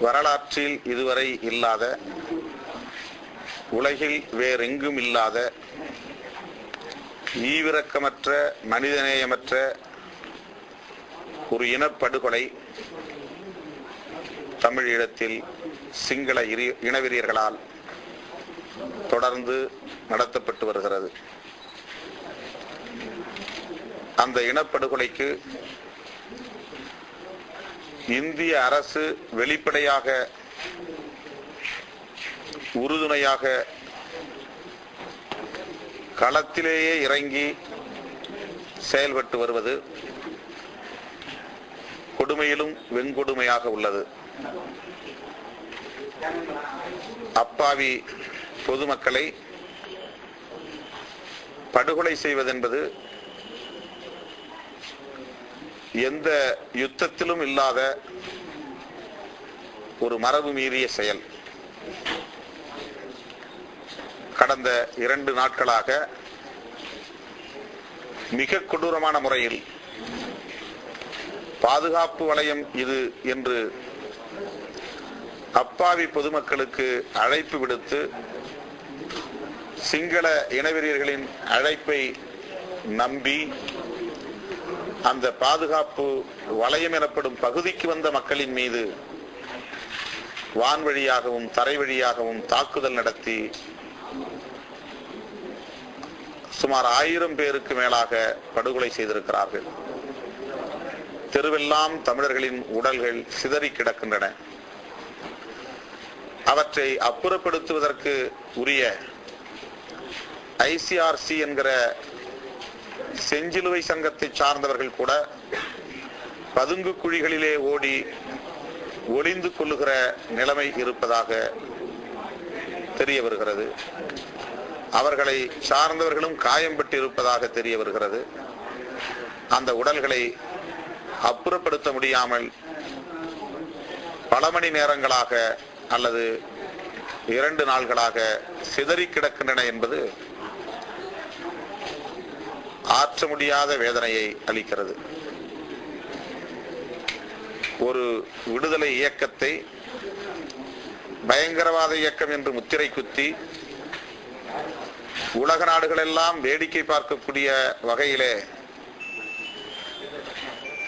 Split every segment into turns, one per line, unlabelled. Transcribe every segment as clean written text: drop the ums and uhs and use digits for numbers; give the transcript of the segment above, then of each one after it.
வரலாற்றில் இதுவரை இல்லாத, உலகில் வேறெங்கும் இல்லாத ஈவிரக்கமற்ற, மனிதநேயமற்ற ஒரு இனப்படுகொலை தமிழீழத்தில் சிங்கள இனவெறியர்களால் தொடர்ந்து நடத்தப்பட்டு வருகிறது. அந்த இனப்படுகொலைக்கு இந்திய அரசு வெளிப்படையாக உறுதுணையாக களத்திலேயே இறங்கி செயல்பட்டு வருவது கொடுமையிலும் வெண்கொடுமையாக உள்ளது. அப்பாவி பொதுமக்களை படுகொலை செய்வதென்பது எந்த யுத்தத்திலும் இல்லாத ஒரு மரபு மீறிய செயல். கடந்த 2 நாட்களாக மிக கொடூரமான முறையில் பாதுகாப்பு வளையம் இது என்று அப்பாவி பொதுமக்களுக்கு அழைப்பு விடுத்து சிங்கள இனவெறியர்களின் அழைப்பை நம்பி அந்த பாதுகாப்பு வளையம் எனப்படும் பகுதிக்கு வந்த மக்களின் மீது வான்வழியாகவும் தரை வழியாகவும் தாக்குதல் நடத்தி சுமார் 1000 பேருக்கு மேலாக படுகொலை செய்திருக்கிறார்கள். தெருவெல்லாம் தமிழர்களின் உடல்கள் சிதறி கிடக்கின்றன. அவற்றை அப்புறப்படுத்துவதற்கு உரிய ICRC என்கிற செஞ்சிலுவை சங்கத்தை சார்ந்தவர்கள் கூட பதுங்கு குழிகளிலே ஓடி ஒளிந்து கொள்ளுகிற நிலைமை இருப்பதாக தெரிய வருகிறது. அவர்களை சார்ந்தவர்களும் காயம்பட்டு இருப்பதாக தெரிய வருகிறது. அந்த உடல்களை அப்புறப்படுத்த முடியாமல் பல மணி நேரங்களாக அல்லது 2 நாள்களாக சிதறி கிடக்கின்றன என்பது ஆற்ற முடியாத வேதனையை அளிக்கிறது. ஒரு விடுதலை இயக்கத்தை பயங்கரவாத இயக்கம் என்று முத்திரை குத்தி உலக நாடுகளெல்லாம் வேடிக்கை பார்க்கக்கூடிய வகையிலே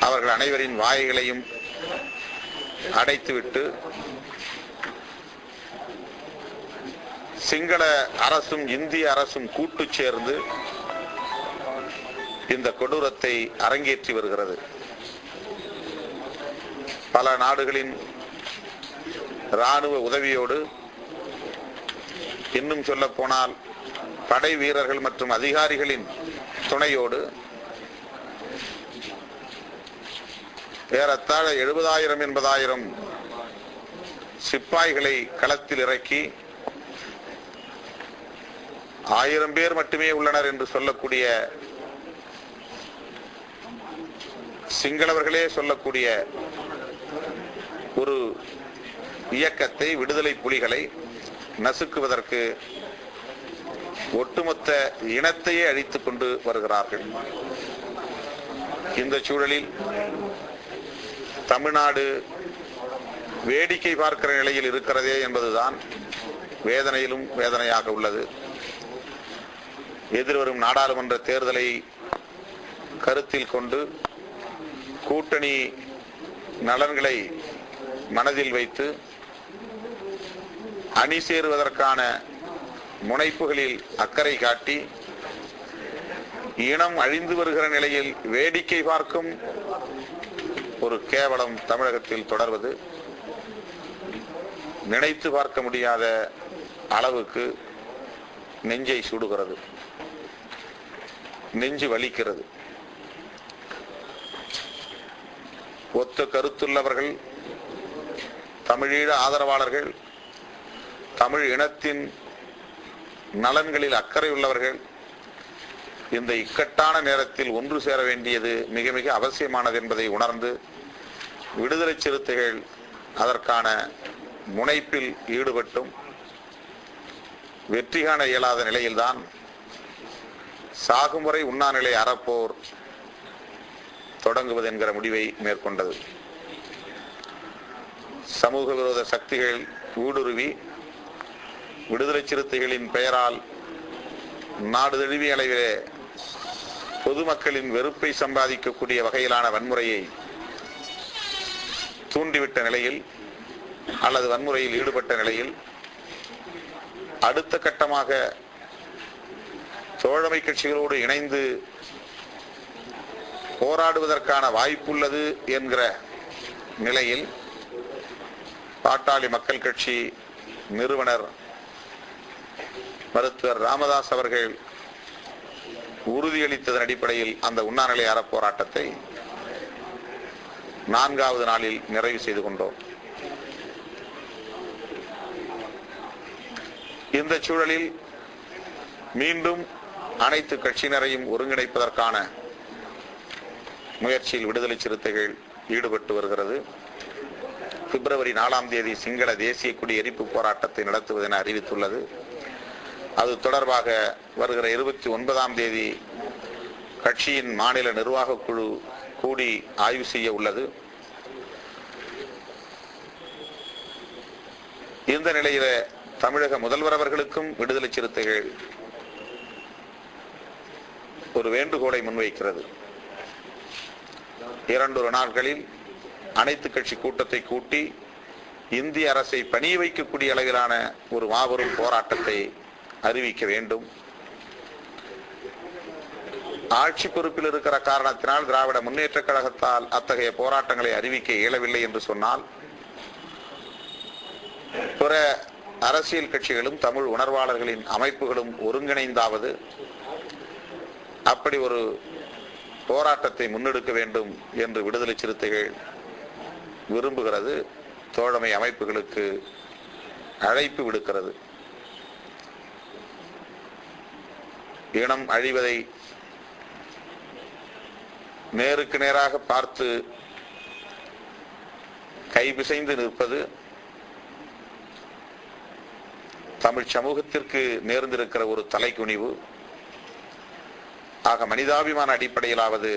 அவர்கள் அனைவரின் வாய்களையும் அடைத்துவிட்டு சிங்கள அரசும் இந்திய அரசும் கூட்டு சேர்ந்து இந்த கொடூரத்தை அரங்கேற்றி வருகிறது. பல நாடுகளின் இராணுவ உதவியோடு, இன்னும் சொல்ல போனால் படை வீரர்கள் மற்றும் அதிகாரிகளின் துணையோடு ஏறத்தாழ 70,000-80,000 சிப்பாய்களை களத்தில் இறக்கி 1000 பேர் மட்டுமே உள்ளனர் என்று சொல்லக்கூடிய, சிங்களவர்களே சொல்லக்கூடிய ஒரு இயக்கத்தை, விடுதலை புலிகளை நசுக்குவதற்கு ஒட்டுமொத்த இனத்தையே அழித்துக் கொண்டு வருகிறார்கள். இந்த சூழலில் தமிழ்நாடு வேடிக்கை பார்க்கிற நிலையில் இருக்கிறதே என்பதுதான் வேதனையிலும் வேதனையாக உள்ளது. எதிர்வரும் நாடாளுமன்ற தேர்தலை கருத்தில் கொண்டு கூட்டணி நலன்களை மனதில் வைத்து அணி சேருவதற்கான முனைப்புகளில் அக்கறை காட்டி இனம் அழிந்து வருகிற நிலையில் வேடிக்கை பார்க்கும் ஒரு கேவலம் தமிழகத்தில் தொடர்வது நினைத்து பார்க்க முடியாத அளவுக்கு நெஞ்சை சுடுகிறது, நெஞ்சு வலிக்கிறது. ஒத்த கருத்துள்ளவர்கள், தமிழீழ ஆதரவாளர்கள், தமிழ் இனத்தின் நலன்களில் அக்கறை உள்ளவர்கள் இந்த இக்கட்டான நேரத்தில் ஒன்று சேர வேண்டியது மிக மிக அவசியமானது என்பதை உணர்ந்து விடுதலை சிறுத்தைகள் அதற்கான முனைப்பில் ஈடுபட்டும் வெற்றி காண இயலாத நிலையில்தான் சாகுமுறை உண்ணாநிலை அறப்போர் தொடங்குவது என்கிற முடிவை மேற்கொண்டது. சமூக விரோத சக்திகள் ஊடுருவி விடுதலை சிறுத்தைகளின் பெயரால் நாடு தழுவிய அளவிலே பொதுமக்களின் வெறுப்பை சம்பாதிக்கக்கூடிய வகையிலான வன்முறையை தூண்டிவிட்ட நிலையில் அல்லது வன்முறையில் ஈடுபட்ட நிலையில் அடுத்த கட்டமாக தோழமை கட்சிகளோடு இணைந்து போராடுவதற்கான வாய்ப்புள்ளது என்கிற நிலையில் பாட்டாளி மக்கள் கட்சி நிறுவனர் மருத்துவர் ராமதாஸ் அவர்கள் உறுதியளித்ததன் அடிப்படையில் அந்த உண்ணாநிலை அறப்போராட்டத்தை 4வது நாளில் நிறைவு செய்து கொண்டோம். இந்த சூழலில் மீண்டும் அனைத்து கட்சியினரையும் ஒருங்கிணைப்பதற்கான முயற்சியில் விடுதலை சிறுத்தைகள் ஈடுபட்டு வருகிறது. பிப்ரவரி 4ஆம் தேதி சிங்கள தேசிய கொடி எரிப்பு போராட்டத்தை நடத்துவதென அறிவித்துள்ளது. அது தொடர்பாக வருகிற 29ஆம் தேதி கட்சியின் மாநில நிர்வாக குழு கூடி ஆய்வு செய்ய உள்ளது. இந்த நிலையில தமிழக முதல்வர் அவர்களுக்கும் விடுதலை சிறுத்தைகள் ஒரு வேண்டுகோளை முன்வைக்கிறது. 2 நாட்களில் அனைத்து கட்சி கூட்டத்தை கூட்டி இந்திய அரசை பணிய வைக்கக்கூடிய அளவிலான ஒரு மாபெரும் போராட்டத்தை அறிவிக்க வேண்டும். ஆட்சி பொறுப்பில் இருக்கிற காரணத்தினால் திராவிட முன்னேற்ற கழகத்தால் அத்தகைய போராட்டங்களை அறிவிக்க இயலவில்லை என்று சொன்னால் பிற அரசியல் கட்சிகளும் தமிழ் உணர்வாளர்களின் அமைப்புகளும் ஒருங்கிணைந்தாவது அப்படி ஒரு போராட்டத்தை முன்னெடுக்க வேண்டும் என்று விடுதலை சிறுத்தைகள் விரும்புகிறது. தோழமை அமைப்புகளுக்கு அழைப்பு விடுக்கிறது. இனம் அழிவதை நேருக்கு நேராக பார்த்து கைபிசைந்து நிற்பது தமிழ் சமூகத்திற்கு நேர்ந்திருக்கிற ஒரு தலைக்குனிவு. ஆக மனிதாபிமான அடிப்படையிலாவது